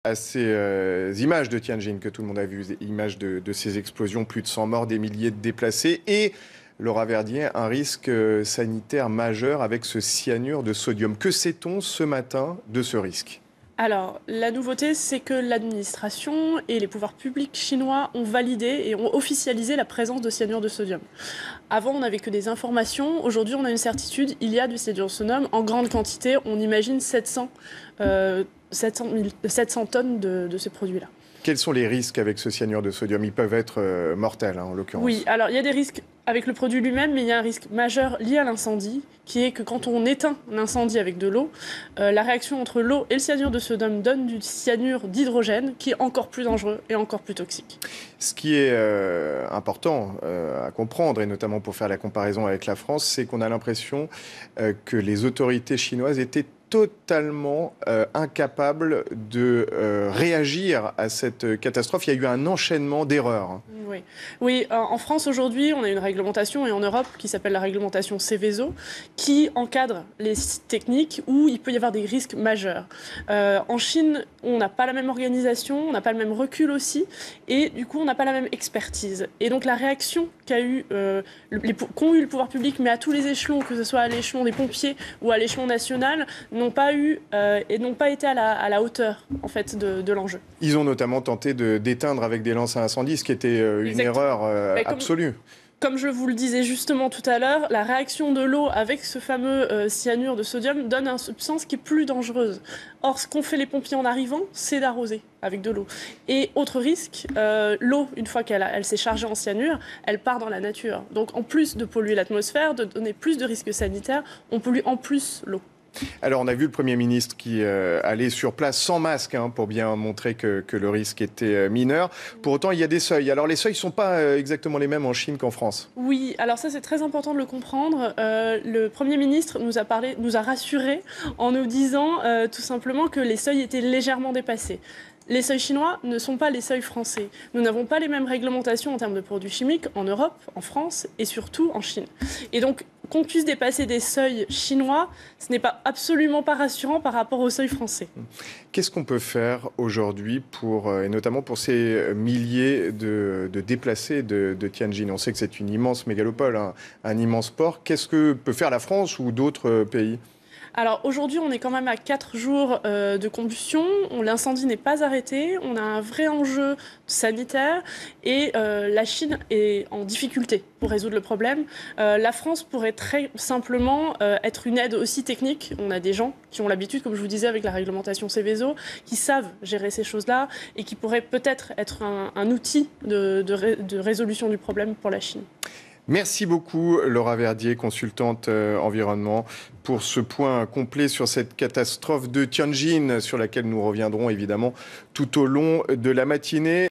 À ces images de Tianjin que tout le monde a vues, images de ces explosions, plus de 100 morts, des milliers de déplacés et, Laura Verdier, un risque sanitaire majeur avec ce cyanure de sodium. Que sait-on ce matin de ce risque ? Alors, la nouveauté, c'est que l'administration et les pouvoirs publics chinois ont validé et ont officialisé la présence de cyanure de sodium. Avant, on n'avait que des informations. Aujourd'hui, on a une certitude, il y a du cyanure de sodium en grande quantité. On imagine 700 tonnes de ce produit-là. Quels sont les risques avec ce cyanure de sodium ? Ils peuvent être mortels, en l'occurrence. Oui, alors il y a des risques avec le produit lui-même, mais il y a un risque majeur lié à l'incendie, qui est que quand on éteint un incendie avec de l'eau, la réaction entre l'eau et le cyanure de sodium donne du cyanure d'hydrogène, qui est encore plus dangereux et encore plus toxique. Ce qui est important à comprendre, et notamment pour faire la comparaison avec la France, c'est qu'on a l'impression que les autorités chinoises étaient totalement incapables de réagir à cette catastrophe. Il y a eu un enchaînement d'erreurs. Oui, en France aujourd'hui, on a une réglementation, et en Europe, qui s'appelle la réglementation Seveso, qui encadre les sites techniques où il peut y avoir des risques majeurs. En Chine, on n'a pas la même organisation, on n'a pas le même recul aussi, et du coup, on n'a pas la même expertise. Et donc la réaction qu'ont eu le pouvoir public, mais à tous les échelons, que ce soit à l'échelon des pompiers ou à l'échelon national, n'ont pas été à la hauteur en fait, de l'enjeu. Ils ont notamment tenté d'éteindre avec des lances à incendie, ce qui était une erreur absolue. Comme je vous le disais justement tout à l'heure, la réaction de l'eau avec ce fameux cyanure de sodium donne une substance qui est plus dangereuse. Or, ce qu'ont fait les pompiers en arrivant, c'est d'arroser avec de l'eau. Et autre risque, l'eau, une fois qu'elle s'est chargée en cyanure, elle part dans la nature. Donc en plus de polluer l'atmosphère, de donner plus de risques sanitaires, on pollue en plus l'eau. Alors, on a vu le Premier ministre qui allait sur place sans masque pour bien montrer que le risque était mineur. Pour autant, il y a des seuils. Alors, les seuils ne sont pas exactement les mêmes en Chine qu'en France. Oui, alors ça, c'est très important de le comprendre. Le Premier ministre nous a rassurés en nous disant tout simplement que les seuils étaient légèrement dépassés. Les seuils chinois ne sont pas les seuils français. Nous n'avons pas les mêmes réglementations en termes de produits chimiques en Europe, en France et surtout en Chine. Et donc, qu'on puisse dépasser des seuils chinois, ce n'est absolument pas rassurant par rapport aux seuils français. Qu'est-ce qu'on peut faire aujourd'hui, et notamment pour ces milliers de déplacés de Tianjin ? On sait que c'est une immense mégalopole, un immense port. Qu'est-ce que peut faire la France ou d'autres pays ? Alors aujourd'hui, on est quand même à 4 jours de combustion. L'incendie n'est pas arrêté. On a un vrai enjeu sanitaire et la Chine est en difficulté pour résoudre le problème. La France pourrait très simplement être une aide aussi technique. On a des gens qui ont l'habitude, comme je vous disais, avec la réglementation Seveso, qui savent gérer ces choses-là et qui pourraient peut-être être un outil de résolution du problème pour la Chine. Merci beaucoup, Laura Verdier, consultante environnement, pour ce point complet sur cette catastrophe de Tianjin, sur laquelle nous reviendrons évidemment tout au long de la matinée.